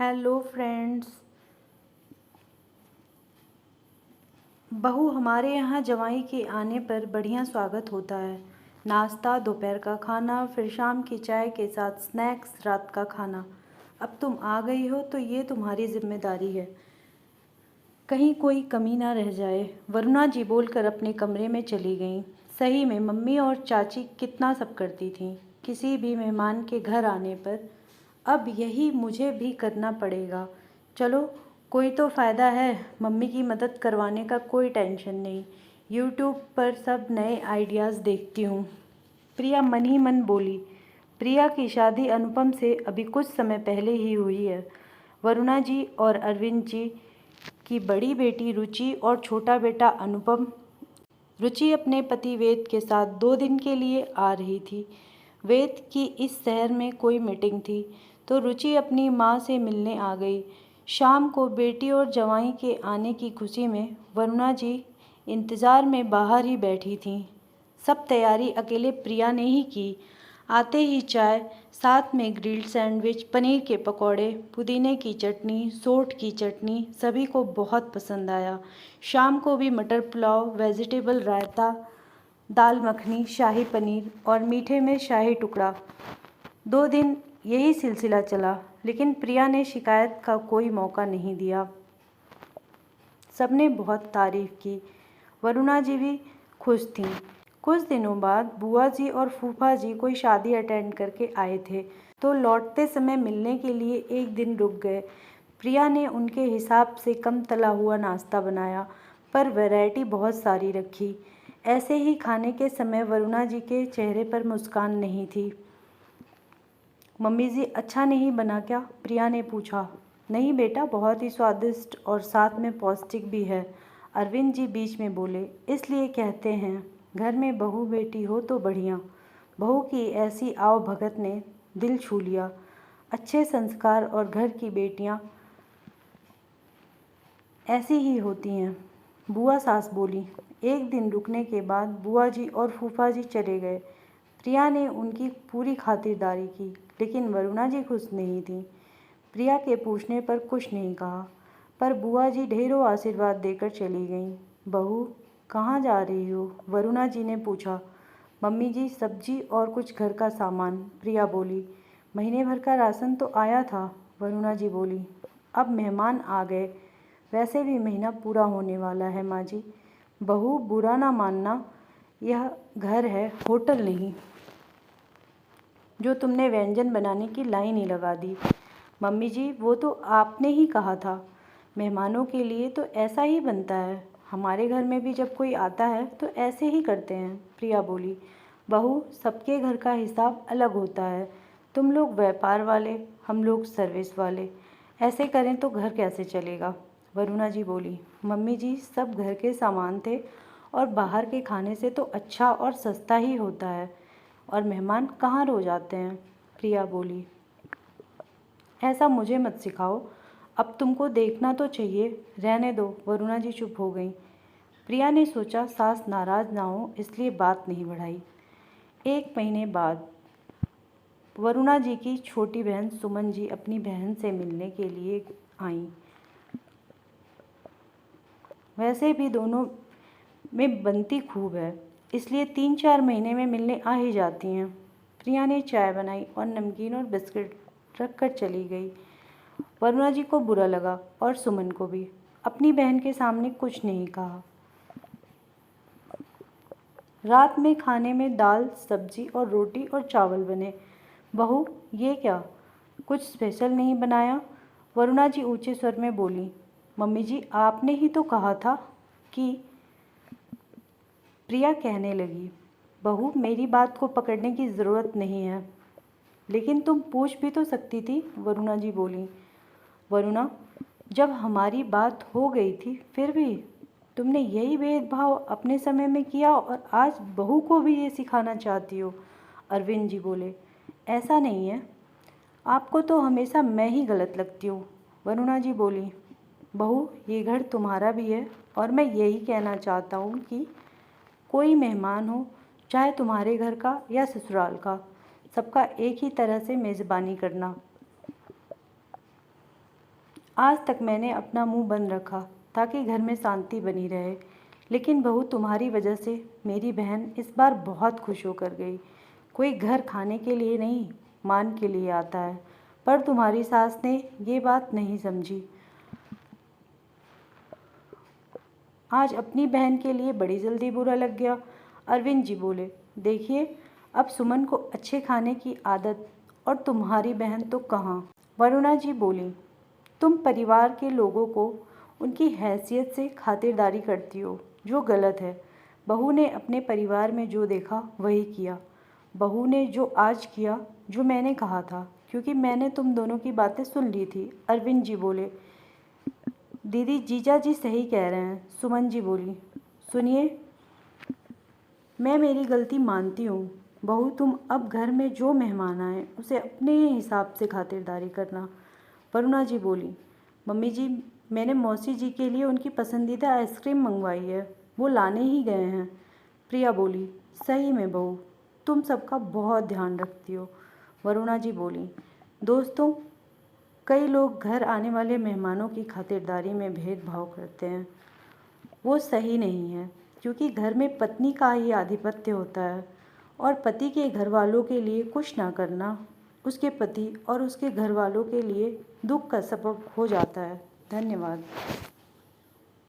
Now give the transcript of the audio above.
Hello friends. बहू हमारे यहाँ जवाई के आने पर बढ़िया स्वागत होता है। नाश्ता, दोपहर का खाना, फिर शाम की चाय के साथ स्नैक्स, रात का खाना। अब तुम आ गई हो तो ये तुम्हारी जिम्मेदारी है, कहीं कोई कमी ना रह जाए। वरुणा जी बोलकर अपने कमरे में चली गईं। सही में मम्मी और चाची कितना सब करती थीं। किसी भी मेहमान के घर आने पर अब यही मुझे भी करना पड़ेगा। चलो, कोई तो फ़ायदा है। मम्मी की मदद करवाने का कोई टेंशन नहीं। यूट्यूब पर सब नए आइडियाज़ देखती हूँ। प्रिया मन ही मन बोली। प्रिया की शादी अनुपम से अभी कुछ समय पहले ही हुई है। वरुणा जी और अरविंद जी की बड़ी बेटी रुचि और छोटा बेटा अनुपम। रुचि अपने पति वेद के साथ 2 दिन के लिए आ रही थी। वेद की इस शहर में कोई मीटिंग थी तो रुचि अपनी माँ से मिलने आ गई। शाम को बेटी और जवाई के आने की खुशी में वरुणा जी इंतज़ार में बाहर ही बैठी थीं। सब तैयारी अकेले प्रिया ने ही की। आते ही चाय, साथ में ग्रिल्ड सैंडविच, पनीर के पकौड़े, पुदीने की चटनी, सोंठ की चटनी सभी को बहुत पसंद आया। शाम को भी मटर पुलाव, वेजिटेबल रायता, दाल मखनी, शाही पनीर और मीठे में शाही टुकड़ा। 2 दिन यही सिलसिला चला, लेकिन प्रिया ने शिकायत का कोई मौका नहीं दिया। सबने बहुत तारीफ़ की। वरुणा जी भी खुश थीं। कुछ दिनों बाद बुआ जी और फूफा जी कोई शादी अटेंड करके आए थे तो लौटते समय मिलने के लिए एक दिन रुक गए। प्रिया ने उनके हिसाब से कम तला हुआ नाश्ता बनाया, पर वैरायटी बहुत सारी रखी। ऐसे ही खाने के समय वरुणा जी के चेहरे पर मुस्कान नहीं थी। मम्मी जी, अच्छा नहीं बना क्या? प्रिया ने पूछा। नहीं बेटा, बहुत ही स्वादिष्ट और साथ में पौष्टिक भी है, अरविंद जी बीच में बोले। इसलिए कहते हैं घर में बहू बेटी हो तो बढ़िया। बहू की ऐसी आव भगत ने दिल छू लिया। अच्छे संस्कार और घर की बेटियां ऐसी ही होती हैं, बुआ सास बोली। एक दिन रुकने के बाद बुआ जी और फूफा जी चले गए। प्रिया ने उनकी पूरी खातिरदारी की, लेकिन वरुणा जी खुश नहीं थी। प्रिया के पूछने पर कुछ नहीं कहा, पर बुआ जी ढेरों आशीर्वाद देकर चली गईं। बहू, कहाँ जा रही हो? वरुणा जी ने पूछा। मम्मी जी, सब्जी और कुछ घर का सामान, प्रिया बोली। महीने भर का राशन तो आया था, वरुणा जी बोली। अब मेहमान आ गए, वैसे भी महीना पूरा होने वाला है माँ जी। बहू, बुरा ना मानना, यह घर है, होटल नहीं जो तुमने व्यंजन बनाने की लाइन ही लगा दी। मम्मी जी, वो तो आपने ही कहा था, मेहमानों के लिए तो ऐसा ही बनता है। हमारे घर में भी जब कोई आता है तो ऐसे ही करते हैं, प्रिया बोली। बहू, सबके घर का हिसाब अलग होता है। तुम लोग व्यापार वाले, हम लोग सर्विस वाले, ऐसे करें तो घर कैसे चलेगा? वरुणा जी बोली। मम्मी जी, सब घर के सामान थे और बाहर के खाने से तो अच्छा और सस्ता ही होता है, और मेहमान कहाँ रोज आते हैं, प्रिया बोली। ऐसा मुझे मत सिखाओ, अब तुमको देखना तो चाहिए। रहने दो, वरुणा जी चुप हो गईं। प्रिया ने सोचा सास नाराज़ ना हो, इसलिए बात नहीं बढ़ाई। 1 महीने बाद वरुणा जी की छोटी बहन सुमन जी अपनी बहन से मिलने के लिए आईं। वैसे भी दोनों में बनती खूब है, इसलिए 3-4 महीने में मिलने आ ही जाती हैं। प्रिया ने चाय बनाई और नमकीन और बिस्किट रख कर चली गई। वरुणा जी को बुरा लगा और सुमन को भी। अपनी बहन के सामने कुछ नहीं कहा। रात में खाने में दाल, सब्जी और रोटी और चावल बने। बहू, ये क्या, कुछ स्पेशल नहीं बनाया? वरुणा जी ऊंचे स्वर में बोली। मम्मी जी, आपने ही तो कहा था कि, प्रिया कहने लगी। बहू, मेरी बात को पकड़ने की ज़रूरत नहीं है, लेकिन तुम पूछ भी तो सकती थी, वरुणा जी बोली। वरुणा, जब हमारी बात हो गई थी फिर भी तुमने यही भेदभाव अपने समय में किया और आज बहू को भी ये सिखाना चाहती हो, अरविंद जी बोले। ऐसा नहीं है, आपको तो हमेशा मैं ही गलत लगती हूँ, वरुणा जी बोली। बहू, ये घर तुम्हारा भी है और मैं यही कहना चाहता हूँ कि कोई मेहमान हो, चाहे तुम्हारे घर का या ससुराल का, सबका एक ही तरह से मेज़बानी करना। आज तक मैंने अपना मुंह बंद रखा ताकि घर में शांति बनी रहे, लेकिन बहू तुम्हारी वजह से मेरी बहन इस बार बहुत खुश होकर गई। कोई घर खाने के लिए नहीं, मान के लिए आता है, पर तुम्हारी सास ने ये बात नहीं समझी। आज अपनी बहन के लिए बड़ी जल्दी बुरा लग गया। अरविंद जी बोले, देखिए, अब सुमन को अच्छे खाने की आदत, और तुम्हारी बहन तो कहाँ। वरुणा जी बोली, तुम परिवार के लोगों को उनकी हैसियत से खातिरदारी करती हो, जो गलत है। बहू ने अपने परिवार में जो देखा वही किया। बहू ने जो आज किया, जो मैंने कहा था, क्योंकि मैंने तुम दोनों की बातें सुन ली थी। अरविंद जी बोले, दीदी, जीजा जी सही कह रहे हैं। सुमन जी बोली, सुनिए, मैं मेरी गलती मानती हूँ। बहू, तुम अब घर में जो मेहमान आए उसे अपने हिसाब से खातिरदारी करना। वरुणा जी बोली, मम्मी जी, मैंने मौसी जी के लिए उनकी पसंदीदा आइसक्रीम मंगवाई है, वो लाने ही गए हैं। प्रिया बोली, सही में बहू, तुम सबका बहुत ध्यान रखती हो। वरुणा जी बोली, दोस्तों, कई लोग घर आने वाले मेहमानों की खातिरदारी में भेदभाव करते हैं। वो सही नहीं है, क्योंकि घर में पत्नी का ही आधिपत्य होता है, और पति के घर वालों के लिए कुछ ना करना उसके पति और उसके घर वालों के लिए दुख का सबब हो जाता है। धन्यवाद।